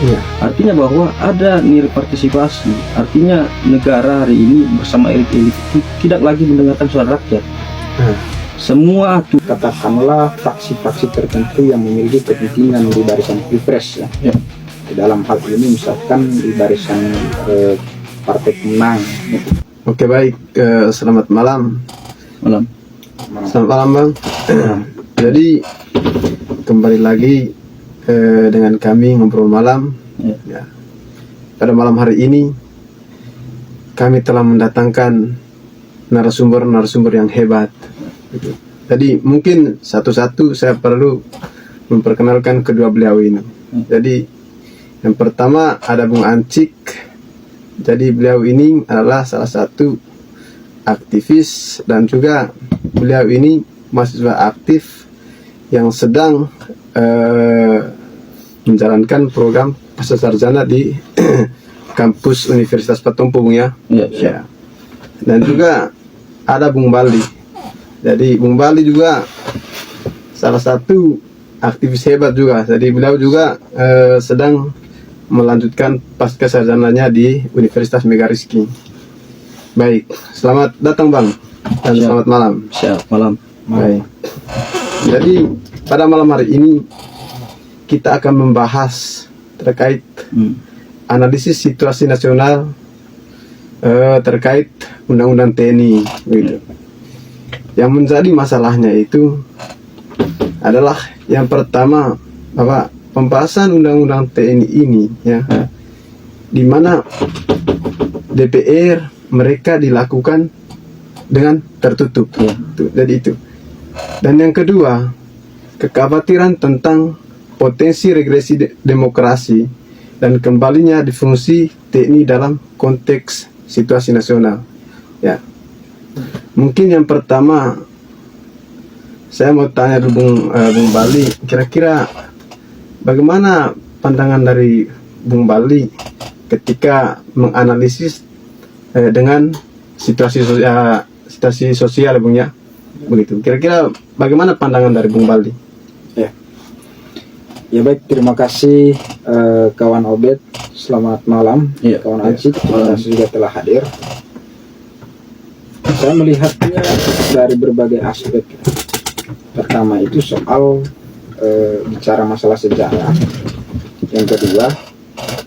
Ya. Artinya bahwa ada nilai partisipasi. Artinya negara hari ini bersama elit-elit itu tidak lagi mendengarkan suara rakyat. Semua katakanlah fraksi-fraksi tertentu yang memiliki kepentingan di barisan pilpres ya. Di dalam hal ini misalkan di barisan partai pemenang. Oke, baik, selamat malam. Selamat malam, Bang. Jadi kembali lagi dengan kami ngobrol malam. Ya. Pada malam hari ini kami telah mendatangkan narasumber yang hebat. Jadi mungkin satu-satu saya perlu memperkenalkan kedua beliau ini. Jadi yang pertama ada Bung Ancik. Jadi beliau ini adalah salah satu aktivis dan juga beliau ini mahasiswa aktif yang sedang menjalankan program pascasarjana di kampus Universitas Petumpung ya. Ya. Dan juga ada Bung Baldi. Jadi Bung Baldi juga salah satu aktivis hebat juga. Jadi beliau juga sedang melanjutkan pascasarjananya di Universitas Megariski. Baik, selamat datang Bang dan selamat malam. Selamat malam. Baik. Jadi pada malam hari ini kita akan membahas terkait analisis situasi nasional terkait Undang-Undang TNI gitu. Yang menjadi masalahnya itu adalah yang pertama bahwa pembahasan Undang-Undang TNI ini ya, di mana DPR mereka dilakukan dengan tertutup ya. Jadi itu. Dan yang kedua, kekhawatiran tentang potensi regresi demokrasi dan kembalinya difungsi TNI dalam konteks situasi nasional ya. Mungkin yang pertama saya mau tanya dulu Bung Baldi, kira-kira bagaimana pandangan dari Bung Baldi ketika menganalisis dengan situasi sosial Bung ya, begitu. Kira-kira bagaimana pandangan dari Bung Baldi? Ya baik, terima kasih kawan Obed. Selamat malam kawan Ancik, terima kasih juga telah hadir. Saya melihatnya dari berbagai aspek. Pertama itu soal bicara masalah sejarah. Yang kedua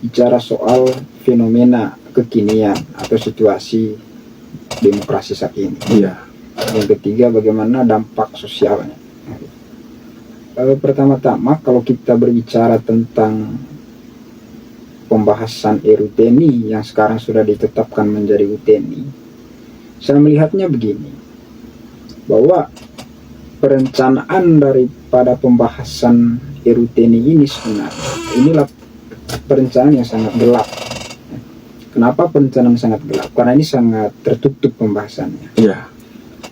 bicara soal fenomena kekinian atau situasi demokrasi saat ini. Yang ketiga bagaimana dampak sosialnya. Pertama-tama kalau kita berbicara tentang pembahasan RUU TNI yang sekarang sudah ditetapkan menjadi UTNI, saya melihatnya begini, bahwa perencanaan daripada pembahasan RUU TNI ini sebenarnya inilah perencanaan yang sangat gelap. Kenapa perencanaan sangat gelap? Karena ini sangat tertutup pembahasannya.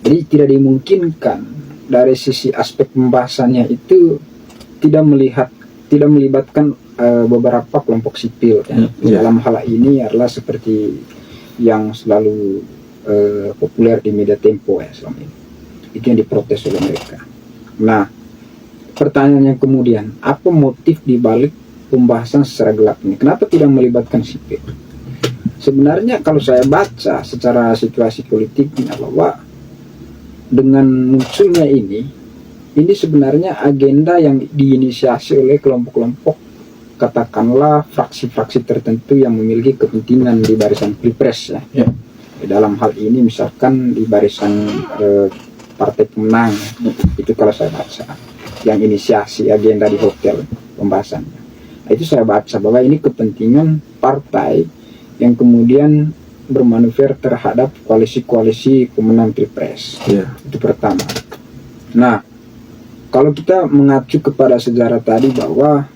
Jadi tidak dimungkinkan dari sisi aspek pembahasannya itu tidak melibatkan beberapa kelompok sipil ya. Dalam hal ini adalah seperti yang selalu populer di media Tempo ya selama ini. Itu yang diprotes oleh mereka. Nah, pertanyaannya kemudian, apa motif dibalik pembahasan secara gelap ini? Kenapa tidak melibatkan sipil? Sebenarnya kalau saya baca secara situasi politiknya bahwa dengan munculnya ini sebenarnya agenda yang diinisiasi oleh kelompok-kelompok, katakanlah fraksi-fraksi tertentu yang memiliki kepentingan di barisan pilpres ya. Dalam hal ini misalkan di barisan partai pemenang, itu kalau saya baca yang inisiasi agenda di hotel pembahasannya. Nah, itu saya baca bahwa ini kepentingan partai yang kemudian bermanuver terhadap koalisi-koalisi pemenang pilpres. Itu pertama. Nah, kalau kita mengacu kepada sejarah tadi bahwa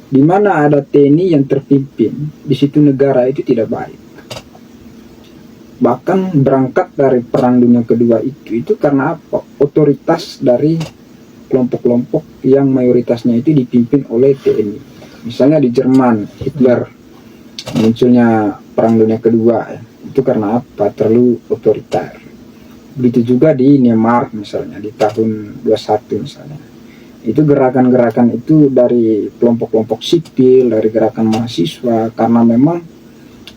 di mana ada TNI yang terpimpin, di situ negara itu tidak baik. Bahkan berangkat dari Perang Dunia Kedua itu karena apa? Otoritas dari kelompok-kelompok yang mayoritasnya itu dipimpin oleh TNI. Misalnya di Jerman, Hitler, munculnya Perang Dunia Kedua itu karena apa? Terlalu otoriter. Begitu juga di Myanmar misalnya di tahun 21 misalnya. Itu gerakan-gerakan itu dari kelompok-kelompok sipil, dari gerakan mahasiswa, karena memang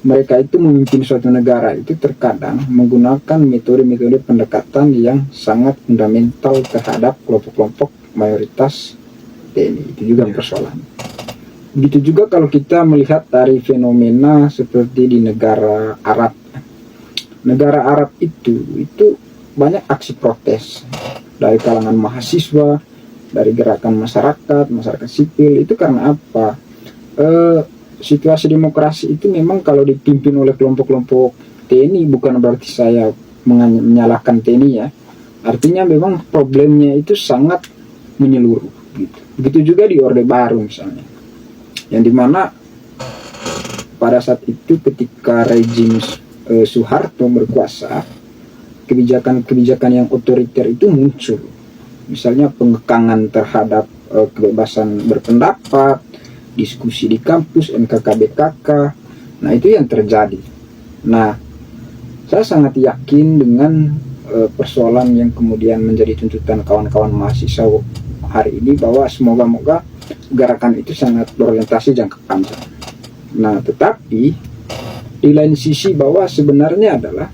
mereka itu memimpin suatu negara itu terkadang menggunakan metode-metode pendekatan yang sangat fundamental terhadap kelompok-kelompok mayoritas TNI. Itu juga persoalan. Begitu juga kalau kita melihat dari fenomena seperti di negara Arab. Negara Arab itu banyak aksi protes dari kalangan mahasiswa, dari gerakan masyarakat sipil. Itu karena apa? Situasi demokrasi itu memang kalau dipimpin oleh kelompok-kelompok TNI, bukan berarti saya menyalahkan TNI ya. Artinya memang problemnya itu sangat menyeluruh gitu. Begitu juga di Orde Baru misalnya. Yang dimana pada saat itu ketika rejim Soeharto berkuasa, kebijakan-kebijakan yang otoriter itu muncul. Misalnya pengekangan terhadap kebebasan berpendapat, diskusi di kampus, NKKBKK. Nah, itu yang terjadi. Nah, saya sangat yakin dengan persoalan yang kemudian menjadi tuntutan kawan-kawan mahasiswa hari ini, bahwa semoga-moga gerakan itu sangat berorientasi jangka panjang. Nah, tetapi di lain sisi bahwa sebenarnya adalah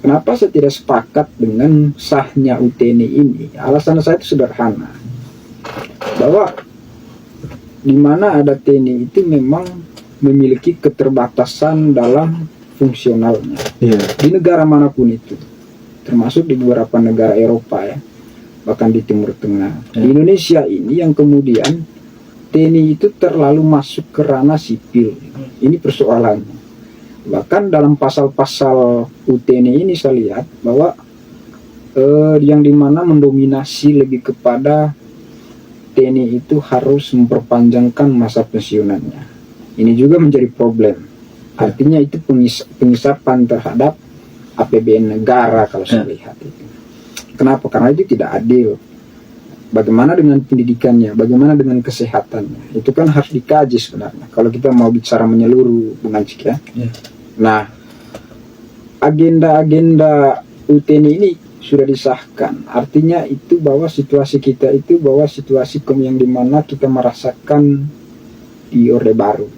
kenapa saya tidak sepakat dengan sahnya UTNI ini. Alasan saya itu sederhana, bahwa di mana ada TNI itu memang memiliki keterbatasan dalam fungsionalnya. Di negara manapun itu, termasuk di beberapa negara Eropa ya, bahkan di Timur Tengah. Di Indonesia ini yang kemudian TNI itu terlalu masuk ke ranah sipil. Ini persoalannya. Bahkan dalam pasal-pasal UTNI ini saya lihat bahwa yang dimana mendominasi lebih kepada TNI itu harus memperpanjangkan masa pensiunannya. Ini juga menjadi problem. Artinya itu pengisapan terhadap APBN negara kalau saya lihat itu. Kenapa? Karena itu tidak adil. Bagaimana dengan pendidikannya? Bagaimana dengan kesehatannya? Itu kan harus dikaji sebenarnya. Kalau kita mau bicara menyeluruh, Bung Anjik ya. Nah, agenda-agenda UTNI ini sudah disahkan. Artinya itu bahwa situasi kita itu bahwa situasi yang dimana kita merasakan di Orde Baru.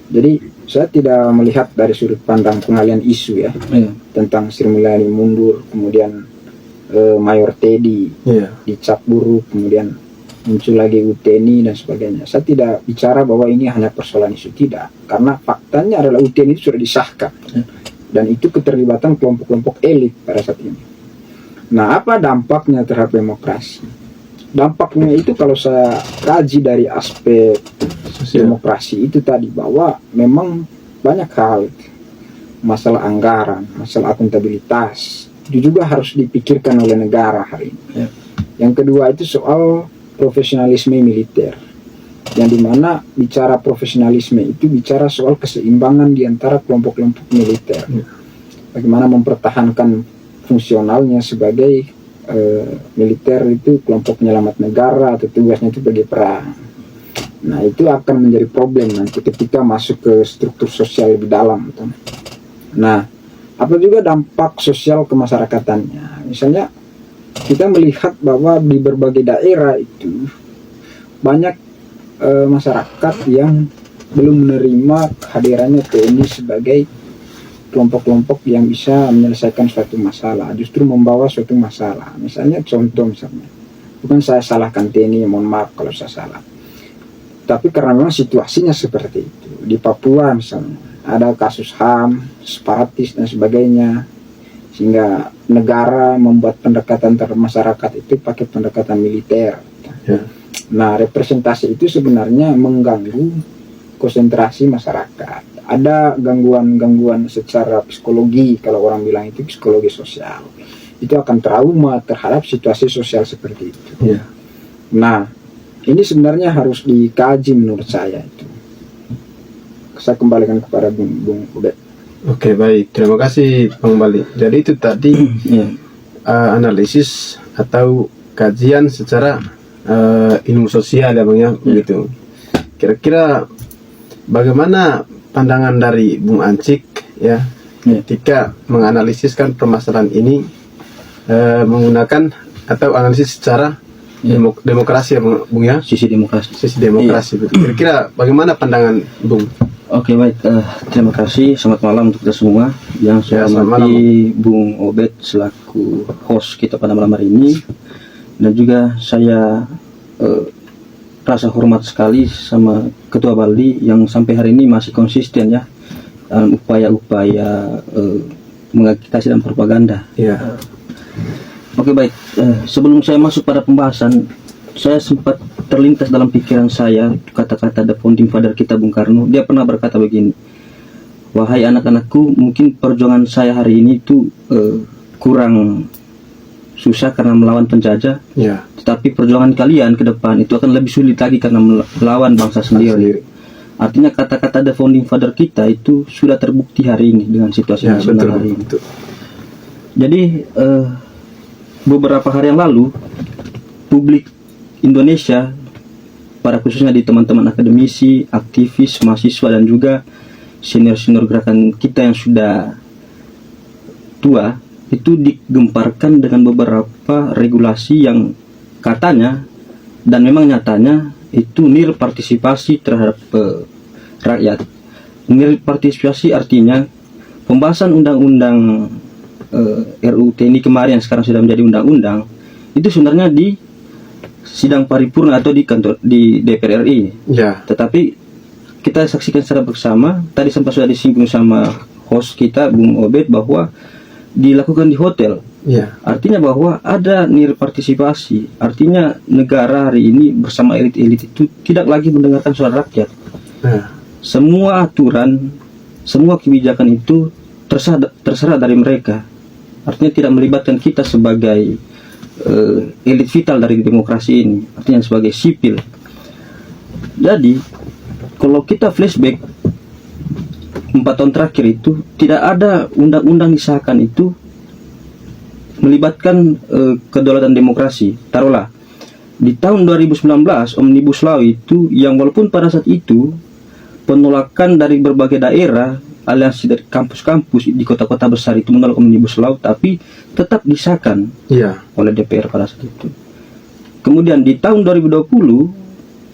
Jadi saya tidak melihat dari sudut pandang pengalian isu ya, tentang Sri Mulyani mundur, kemudian Mayor Teddy dicap buruk, kemudian muncul lagi UTNI dan sebagainya. Saya tidak bicara bahwa ini hanya persoalan isu, tidak, karena faktanya adalah UTNI itu sudah disahkan. Dan itu keterlibatan kelompok-kelompok elit pada saat ini. Nah, apa dampaknya terhadap demokrasi? Dampaknya itu kalau saya kaji dari aspek demokrasi itu tadi, bahwa memang banyak hal, masalah anggaran, masalah akuntabilitas, itu juga harus dipikirkan oleh negara hari ini. Yang kedua itu soal profesionalisme militer, yang dimana bicara profesionalisme itu bicara soal keseimbangan di antara kelompok-kelompok militer. Bagaimana mempertahankan fungsionalnya sebagai militer itu kelompok penyelamat negara atau tugasnya itu pergi perang. Nah, itu akan menjadi problem nanti ketika masuk ke struktur sosial lebih dalam. Nah, apa juga dampak sosial kemasyarakatan? Misalnya kita melihat bahwa di berbagai daerah itu banyak masyarakat yang belum menerima kehadirannya TNI sebagai kelompok-kelompok yang bisa menyelesaikan suatu masalah, justru membawa suatu masalah. Misalnya bukan saya salahkan TNI, mohon maaf kalau saya salah, tapi karena memang situasinya seperti itu. Di Papua misalnya ada kasus HAM, separatis dan sebagainya, sehingga negara membuat pendekatan terhadap masyarakat itu pakai pendekatan militer. Nah, representasi itu sebenarnya mengganggu konsentrasi masyarakat. Ada gangguan-gangguan secara psikologi, kalau orang bilang itu psikologi sosial. Itu akan trauma terhadap situasi sosial seperti itu. Nah, ini sebenarnya harus dikaji menurut saya itu. Saya kembalikan kepada Bung Ubed. Oke, baik. Terima kasih Bang Bali. Jadi itu tadi analisis atau kajian secara ilmu sosial ya Bang ya, begitu. Kira-kira bagaimana pandangan dari Bung Ancik ya ketika menganalisiskan permasalahan ini menggunakan atau analisis secara Demokrasi ya Bung ya, sisi demokrasi. sisi demokrasi betul. Kira-kira bagaimana pandangan Bung? Oke, baik, terima kasih. Selamat malam untuk kita semua. Yang saya selamat hormati Bung Obed selaku host kita pada malam hari ini, dan juga saya rasa hormat sekali sama Ketua Baldi yang sampai hari ini masih konsisten ya dalam upaya-upaya mengagitasi dan propaganda. Ya. Oke, baik, sebelum saya masuk pada pembahasan, saya sempat terlintas dalam pikiran saya kata-kata the founding father kita Bung Karno. Dia pernah berkata begini, wahai anak-anakku, mungkin perjuangan saya hari ini itu kurang susah karena melawan penjajah, Ya. tetapi perjuangan kalian ke depan itu akan lebih sulit lagi karena melawan bangsa sendiri. Artinya kata-kata the founding father kita itu sudah terbukti hari ini dengan situasi Ya, nasional betul, hari ini. betul. Jadi beberapa hari yang lalu publik Indonesia, pada khususnya di teman-teman akademisi, aktivis, mahasiswa, dan juga senior-senior gerakan kita yang sudah tua, itu digemparkan dengan beberapa regulasi yang katanya dan memang nyatanya itu nil partisipasi terhadap rakyat. Nil partisipasi artinya pembahasan undang-undang RUU TNI kemarin yang sekarang sudah menjadi undang-undang itu sebenarnya di sidang paripurna atau di kantor di DPR RI. Ya. Tetapi kita saksikan secara bersama, tadi sempat sudah disinggung sama host kita Bung Obed bahwa dilakukan di hotel. Ya. Artinya bahwa ada nilai partisipasi. Artinya negara hari ini bersama elit-elit itu tidak lagi mendengarkan suara rakyat. Ya. Semua aturan, semua kebijakan itu terserah dari mereka. Artinya tidak melibatkan kita sebagai elit vital dari demokrasi ini, artinya sebagai sipil. Jadi kalau kita flashback 4 tahun terakhir itu tidak ada undang-undang disahkan itu melibatkan kedaulatan demokrasi. Taruhlah di tahun 2019 Omnibus Law itu yang walaupun pada saat itu penolakan dari berbagai daerah, aliansi dari kampus-kampus di kota-kota besar itu menolak Omnibus Law, tapi tetap disahkan oleh DPR pada saat itu. Kemudian di tahun 2020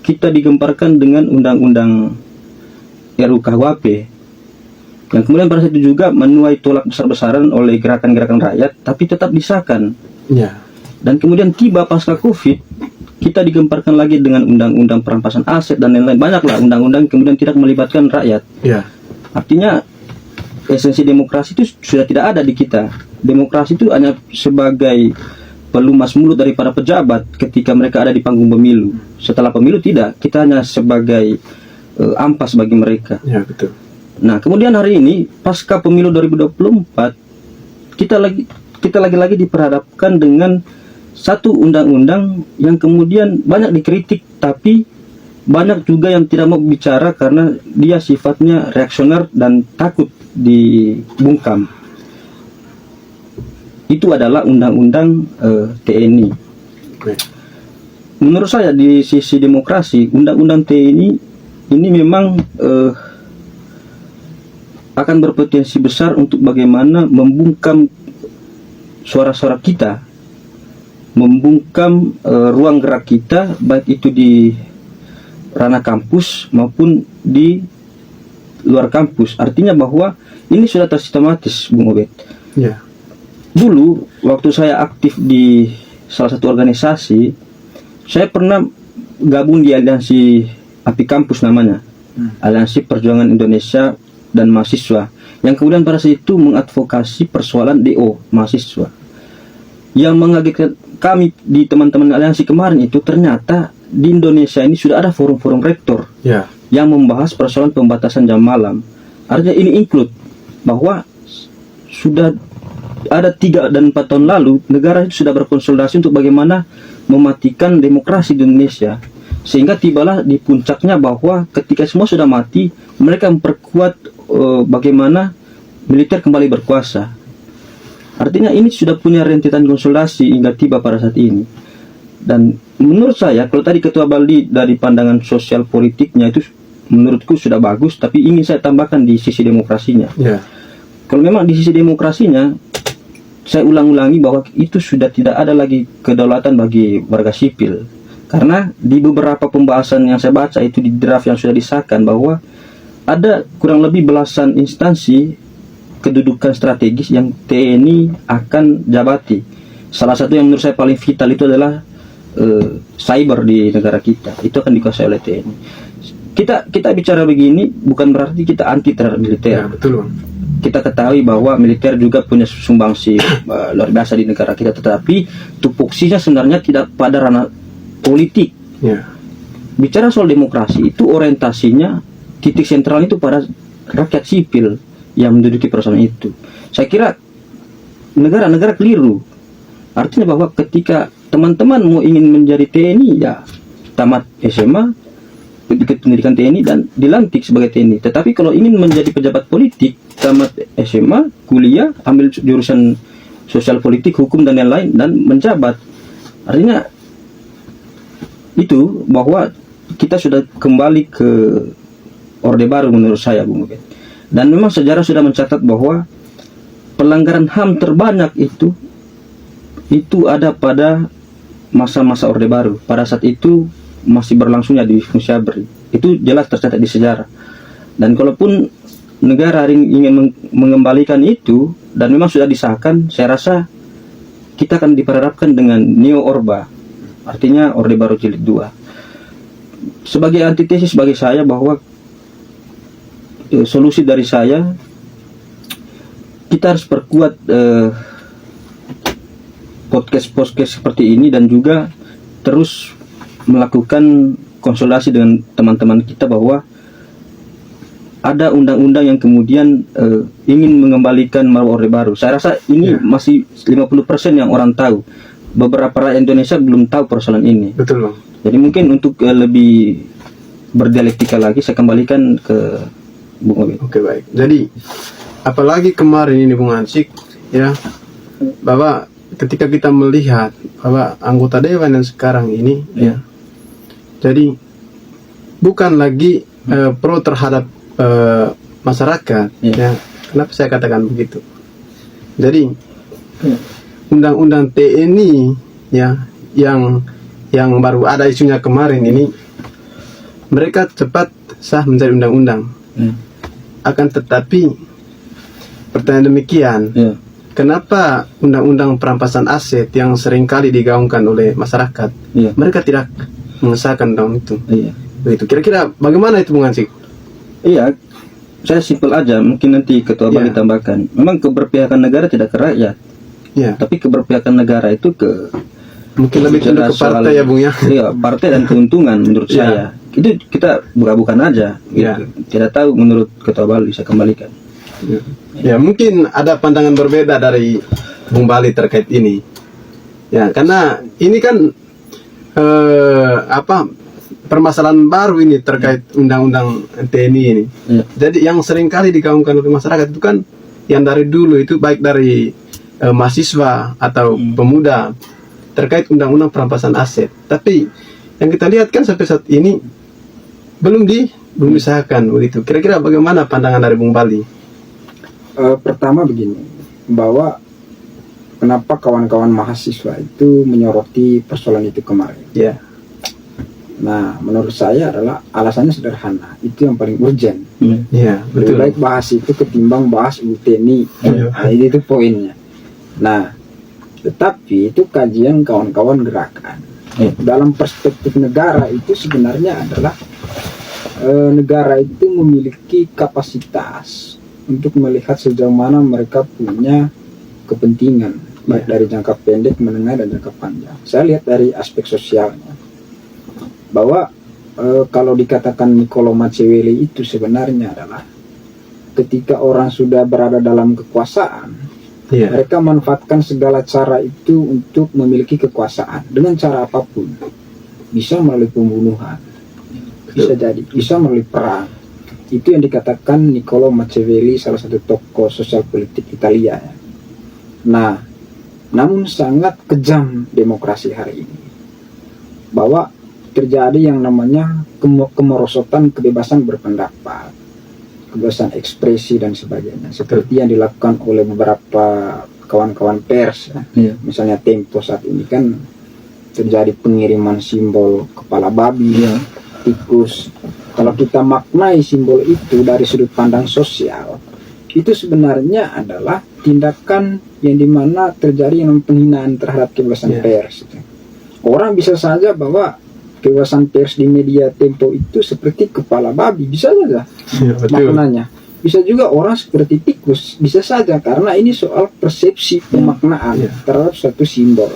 kita digemparkan dengan undang-undang RUKHP yang kemudian pada saat itu juga menuai tolak besar-besaran oleh gerakan-gerakan rakyat, tapi tetap disahkan. Ya. Dan kemudian tiba pasca Covid, kita digemparkan lagi dengan undang-undang perampasan aset dan lain-lain. Banyaklah undang-undang kemudian tidak melibatkan rakyat. Ya. Artinya esensi demokrasi itu sudah tidak ada di kita. Demokrasi itu hanya sebagai pelumas mulut daripada pejabat ketika mereka ada di panggung pemilu. Setelah pemilu tidak, kita hanya sebagai ampas bagi mereka. Ya, betul. Nah, kemudian hari ini pasca pemilu 2024 kita lagi-lagi diperhadapkan dengan satu undang-undang yang kemudian banyak dikritik, tapi banyak juga yang tidak mau bicara karena dia sifatnya reaksioner dan takut dibungkam. Itu adalah undang-undang TNI. Menurut saya di sisi demokrasi, undang-undang TNI ini memang akan berpotensi besar untuk bagaimana membungkam suara-suara kita, membungkam ruang gerak kita, baik itu di ranah kampus maupun di luar kampus. Artinya bahwa ini sudah tersistematis, Bung Obed. Ya. Dulu waktu saya aktif di salah satu organisasi, saya pernah gabung di aliansi API Kampus namanya, Aliansi Perjuangan Indonesia dan Mahasiswa, yang kemudian pada saat itu mengadvokasi persoalan DO mahasiswa. Yang mengagetkan kami di teman-teman aliansi kemarin itu ternyata di Indonesia ini sudah ada forum-forum rektor yang membahas persoalan pembatasan jam malam. Artinya ini include bahwa sudah ada 3 dan 4 tahun lalu negara itu sudah berkonsultasi untuk bagaimana mematikan demokrasi di Indonesia, sehingga tibalah di puncaknya bahwa ketika semua sudah mati, mereka memperkuat bagaimana militer kembali berkuasa. Artinya ini sudah punya rentetan konsolidasi hingga tiba pada saat ini. Dan menurut saya, kalau tadi Ketua Baldi dari pandangan sosial politiknya itu menurutku sudah bagus, tapi ingin saya tambahkan di sisi demokrasinya. Kalau memang di sisi demokrasinya, saya ulang-ulangi bahwa itu sudah tidak ada lagi kedaulatan bagi warga sipil. Karena di beberapa pembahasan yang saya baca itu di draft yang sudah disahkan bahwa ada kurang lebih belasan instansi kedudukan strategis yang TNI akan jabati. Salah satu yang menurut saya paling vital itu adalah cyber di negara kita. Itu akan dikuasai oleh TNI. Kita bicara begini bukan berarti kita anti terhadap militer. Ya, betul Bang. Kita ketahui bahwa militer juga punya sumbangsi luar biasa di negara kita, tetapi tupoksinya sebenarnya tidak pada ranah politik. Ya. Bicara soal demokrasi itu orientasinya titik sentral itu pada rakyat sipil yang menduduki persoalan itu. Saya kira negara-negara keliru. Artinya bahwa ketika teman-teman mau ingin menjadi TNI, ya tamat SMA, ikut pendidikan TNI dan dilantik sebagai TNI. Tetapi kalau ingin menjadi pejabat politik, tamat SMA, kuliah, ambil jurusan sosial politik, hukum dan lain-lain dan menjabat. Artinya itu bahwa kita sudah kembali ke Orde Baru menurut saya, Bung Ubed. Dan memang sejarah sudah mencatat bahwa pelanggaran HAM terbanyak itu ada pada masa-masa Orde Baru. Pada saat itu masih berlangsungnya di fungsi ABRI. Itu jelas tercatat di sejarah. Dan kalaupun negara ingin mengembalikan itu dan memang sudah disahkan, saya rasa kita akan diperhadapkan dengan Neo Orba, artinya Orde Baru Jilid 2. Sebagai antitesis bagi saya bahwa solusi dari saya, kita harus perkuat podcast seperti ini dan juga terus melakukan konsultasi dengan teman-teman kita bahwa ada undang-undang yang kemudian ingin mengembalikan marwah Orde Baru. Saya rasa ini masih 50% yang orang tahu. Beberapa rakyat Indonesia belum tahu persoalan ini. Betul Bang. Jadi mungkin untuk lebih berdialektika lagi, saya kembalikan ke Bung Obed. Oke, baik. Jadi apalagi kemarin ini Bung Hansik, ya, bahwa ketika kita melihat bahwa anggota dewan yang sekarang ini, ya, jadi bukan lagi pro terhadap masyarakat, ya. Kenapa saya katakan begitu? Jadi undang-undang TNI, ya, yang baru ada isunya kemarin ini, mereka cepat sah menjadi undang-undang. Akan tetapi pertanyaan demikian, kenapa undang-undang perampasan aset yang seringkali digaungkan oleh masyarakat, mereka tidak mengesahkan undang itu? Begitu. Kira-kira bagaimana itu Bung Hansik? Iya, saya simpel aja, mungkin nanti Ketua Bali tambahkan. Memang keberpihakan negara tidak ke rakyat, tapi keberpihakan negara itu ke mungkin lebih cenderung ke partai, ya Bung, ya. Iya, partai dan keuntungan menurut saya. Itu kita buka-bukan aja, gitu. Tidak tahu menurut Ketua Bali, saya kembalikan. Ya, mungkin ada pandangan berbeda dari Bung Bali terkait ini. Ya, karena ini kan permasalahan baru ini terkait undang-undang TNI ini. Jadi yang seringkali digaungkan oleh masyarakat itu kan yang dari dulu itu, baik dari mahasiswa atau pemuda, terkait undang-undang perampasan aset. Tapi yang kita lihat kan sampai saat ini belum disahkan begitu. Kira-kira bagaimana pandangan dari Bung Bali? Pertama begini, bahwa kenapa kawan-kawan mahasiswa itu menyoroti persoalan itu kemarin. Nah, menurut saya adalah alasannya sederhana, itu yang paling urgent. Lebih baik bahas itu ketimbang bahas UTNI. Nah, itu poinnya. Nah, tetapi itu kajian kawan-kawan gerakan. Dalam perspektif negara itu sebenarnya adalah negara itu memiliki kapasitas untuk melihat sejauh mana mereka punya kepentingan, baik dari jangka pendek, menengah, dan jangka panjang. Saya lihat dari aspek sosialnya, bahwa kalau dikatakan Niccolo Machiavelli itu sebenarnya adalah ketika orang sudah berada dalam kekuasaan, mereka manfaatkan segala cara itu untuk memiliki kekuasaan dengan cara apapun. Bisa melalui pembunuhan, bisa melalui perang. Itu yang dikatakan Niccolo Machiavelli, salah satu tokoh sosial politik Italia. Nah, namun sangat kejam demokrasi hari ini, bahwa terjadi yang namanya kemerosotan kebebasan berpendapat, kebebasan ekspresi dan sebagainya, seperti yang dilakukan oleh beberapa kawan-kawan pers ya. Iya. Misalnya Tempo saat ini kan terjadi pengiriman simbol kepala babi, Iya. tikus. Kalau kita maknai simbol itu dari sudut pandang sosial, itu sebenarnya adalah tindakan yang dimana terjadi yang penghinaan terhadap kebebasan pers. Orang bisa saja bahwa kebebasan pers di media Tempo itu seperti kepala babi, bisa saja maknanya. Bisa juga orang seperti tikus, bisa saja, karena ini soal persepsi pemaknaan terhadap suatu simbol.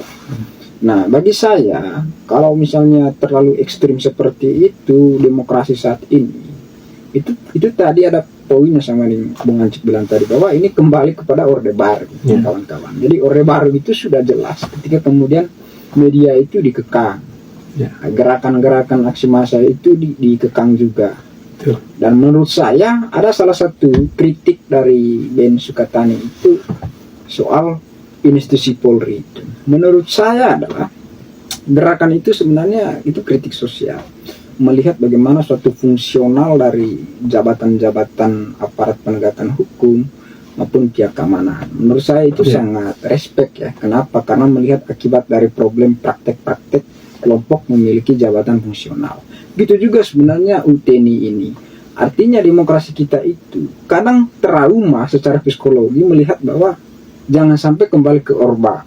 Nah, bagi saya, kalau misalnya terlalu ekstrim seperti itu demokrasi saat ini, itu tadi ada poinnya sama yang Bung Ancik bilang tadi, bahwa ini kembali kepada Orde Baru, kawan-kawan. Jadi Orde Baru itu sudah jelas ketika kemudian media itu dikekang, gerakan-gerakan aksi massa itu dikekang juga. Dan menurut saya ada salah satu kritik dari Ben Sukatani itu soal institusi Polri itu. Menurut saya adalah gerakan itu sebenarnya itu kritik sosial, melihat bagaimana suatu fungsional dari jabatan-jabatan aparat penegakan hukum maupun pihak keamanan. Menurut saya itu sangat respect ya. Kenapa? Karena melihat akibat dari problem praktek-praktek kelompok memiliki jabatan fungsional. Begitu juga sebenarnya UTNI ini. Artinya demokrasi kita itu kadang trauma secara psikologi melihat bahwa jangan sampai kembali ke Orba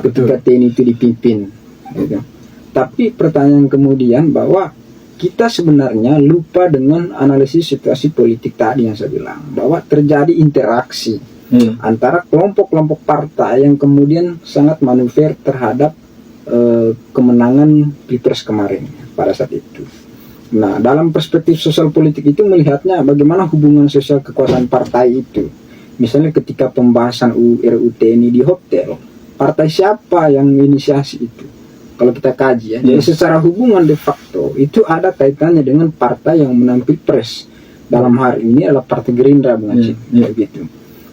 ketika TNI itu dipimpin gitu. Tapi pertanyaan kemudian bahwa kita sebenarnya lupa dengan analisis situasi politik tadi yang saya bilang, bahwa terjadi interaksi antara kelompok-kelompok partai yang kemudian sangat manuver terhadap kemenangan Pilpres kemarin pada saat itu. Nah, dalam perspektif sosial politik itu melihatnya bagaimana hubungan sosial kekuasaan partai itu. Misalnya ketika pembahasan RUU TNI di hotel, partai siapa yang inisiasi itu? Kalau kita kaji ya, jadi secara hubungan de facto itu ada kaitannya dengan partai yang menang Pilpres. Dalam hari ini adalah Partai Gerindra, begitu.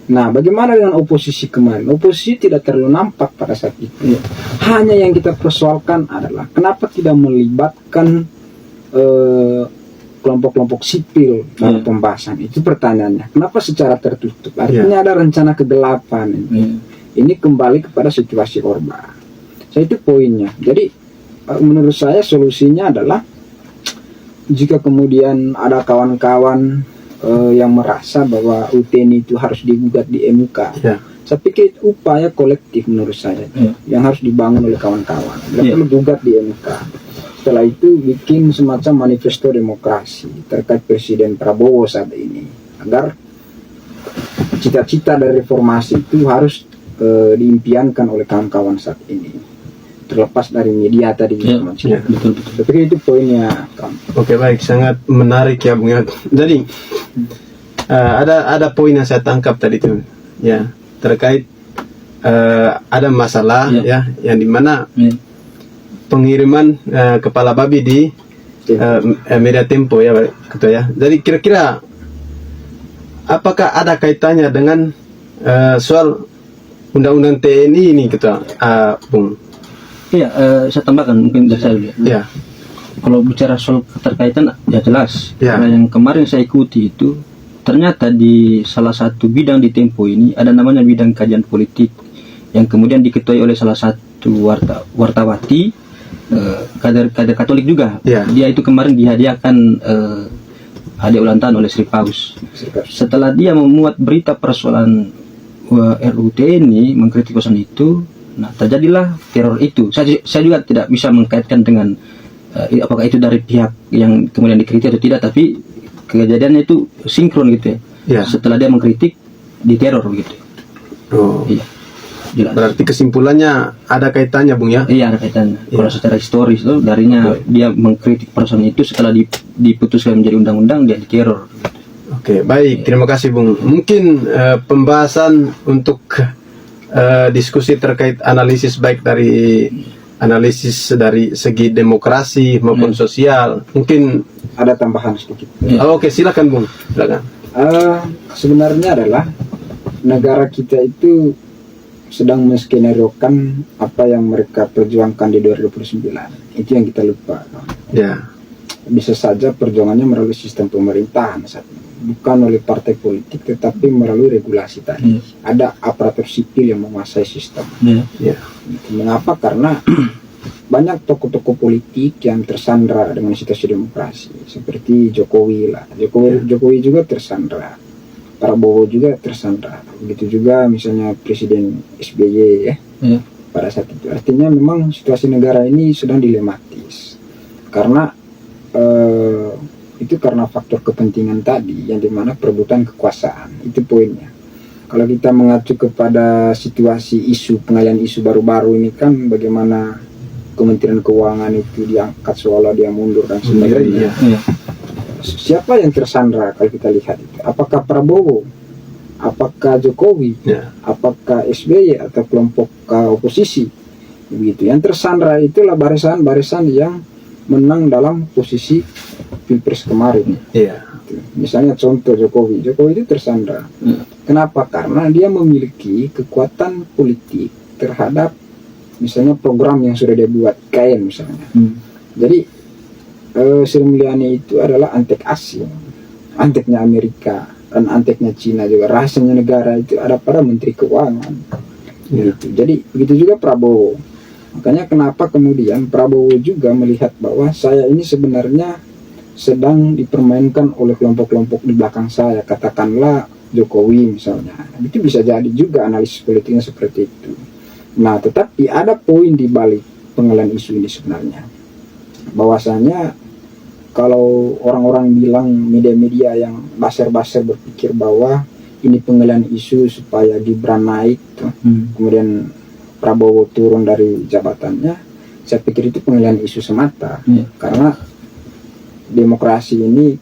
Nah, bagaimana dengan oposisi kemarin? Oposisi tidak terlalu nampak pada saat itu. Hanya yang kita persoalkan adalah kenapa tidak melibatkan kelompok-kelompok sipil dalam pembahasan. Itu pertanyaannya. Kenapa secara tertutup? Artinya ada rencana kegelapan. Ini kembali kepada situasi Orba. Saya itu poinnya. Jadi menurut saya solusinya adalah jika kemudian ada kawan-kawan yang merasa bahwa UTNI itu harus digugat di MK, saya pikir upaya kolektif menurut saya yang harus dibangun oleh kawan-kawan. Perlu gugat di MK. Setelah itu bikin semacam manifesto demokrasi terkait Presiden Prabowo saat ini, agar cita-cita dari reformasi itu harus diimpiankan oleh kawan-kawan saat ini, terlepas dari media tadi. Betul. Tapi itu poinnya, kawan. Oke, baik, sangat menarik ya Bung. Jadi ada poin yang saya tangkap tadi itu ya, terkait ada masalah ya yang dimana pengiriman kepala babi di media Tempo ya, Ketua ya. Jadi kira-kira apakah ada kaitannya dengan soal undang-undang TNI ini, Ketua Bung? Iya, saya tambahkan mungkin saya dulu. Ya. Kalau bicara soal keterkaitan ya jelas. Ya. Karena yang kemarin saya ikuti itu ternyata di salah satu bidang di Tempo ini ada namanya bidang kajian politik yang kemudian diketuai oleh salah satu wartawati kader Katolik juga. Dia itu kemarin dihadiahkan hadiah ulang tahun oleh Sri Paus. Setelah dia memuat berita persoalan RUU TNI mengkritik pesan itu, nah terjadilah teror itu. Saya juga tidak bisa mengkaitkan dengan apakah itu dari pihak yang kemudian dikritik atau tidak, tapi kejadiannya itu sinkron gitu ya. Setelah dia mengkritik, diteror gitu. Iya. Jelas. Berarti kesimpulannya ada kaitannya Bung ya? Iya, ada kaitannya. Kalau secara historis itu darinya dia mengkritik persoalan itu, setelah diputuskan menjadi undang-undang dia diteror. Oke, baik, terima kasih Bung. Mungkin pembahasan untuk diskusi terkait analisis baik dari analisis dari segi demokrasi maupun sosial, mungkin ada tambahan sedikit. Oke, silakan Bung. Silakan. Sebenarnya adalah negara kita itu sedang menskenariokan apa yang mereka perjuangkan di 2029. Itu yang kita lupa. Ya. Bisa saja perjuangannya melalui sistem pemerintahan saat ini. bukan oleh partai politik tetapi melalui regulasi tadi. Ada aparatur sipil yang menguasai sistem. Ya. Mengapa? Karena banyak tokoh-tokoh politik yang tersandra dengan situasi demokrasi seperti Jokowi lah. Jokowi juga tersandra. Prabowo juga tersandra. Begitu juga misalnya Presiden SBY ya. Pada saat itu artinya memang situasi negara ini sedang dilematis karena itu karena faktor kepentingan tadi yang dimana perebutan kekuasaan, itu poinnya. Kalau kita mengacu kepada situasi isu pengalihan isu baru-baru ini kan bagaimana Kementerian Keuangan itu diangkat seolah dia mundur dan sebagainya. Siapa yang tersandra kalau kita lihat itu? Apakah Prabowo? Apakah Jokowi? Apakah SBY atau kelompok oposisi? Begitu. Yang tersandra itulah barisan-barisan yang menang dalam posisi Pilpres kemarin. Misalnya contoh Jokowi itu tersandra. Kenapa? Karena dia memiliki kekuatan politik terhadap misalnya program yang sudah dia buat, IKN misalnya. Jadi Sri Mulyani itu adalah antek asing, anteknya Amerika dan anteknya Cina juga. Rahasianya negara itu ada pada Menteri Keuangan. Gitu. Jadi begitu juga Prabowo. Makanya kenapa kemudian Prabowo juga melihat bahwa saya ini sebenarnya sedang dipermainkan oleh kelompok-kelompok di belakang saya, katakanlah Jokowi misalnya. Itu bisa jadi juga analisis politiknya seperti itu. Nah, tetapi ada poin di balik pengalihan isu ini sebenarnya. Bahwasanya kalau orang-orang bilang media-media yang baser-baser berpikir bahwa ini pengalihan isu supaya Gibran naik, kemudian Prabowo turun dari jabatannya, saya pikir itu pengalihan isu semata. Karena demokrasi ini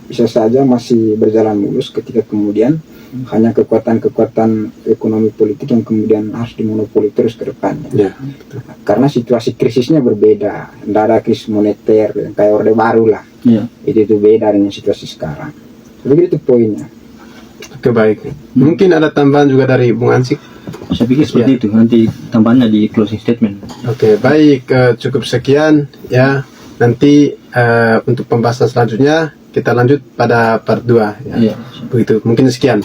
bisa saja masih berjalan mulus ketika kemudian hanya kekuatan-kekuatan ekonomi politik yang kemudian harus dimonopoli terus ke depannya. Karena situasi krisisnya berbeda. Tidak ada krisis moneter yang kayak Orde Baru lah. Itu beda dengan situasi sekarang. Begitu poinnya. Oke, baik. Mungkin ada tambahan juga dari Bung Ansik. Saya pikir seperti itu. Nanti tambahnya di closing statement. Oke, baik. Cukup sekian ya. Nanti untuk pembahasan selanjutnya kita lanjut pada part 2 ya. Begitu. Mungkin sekian.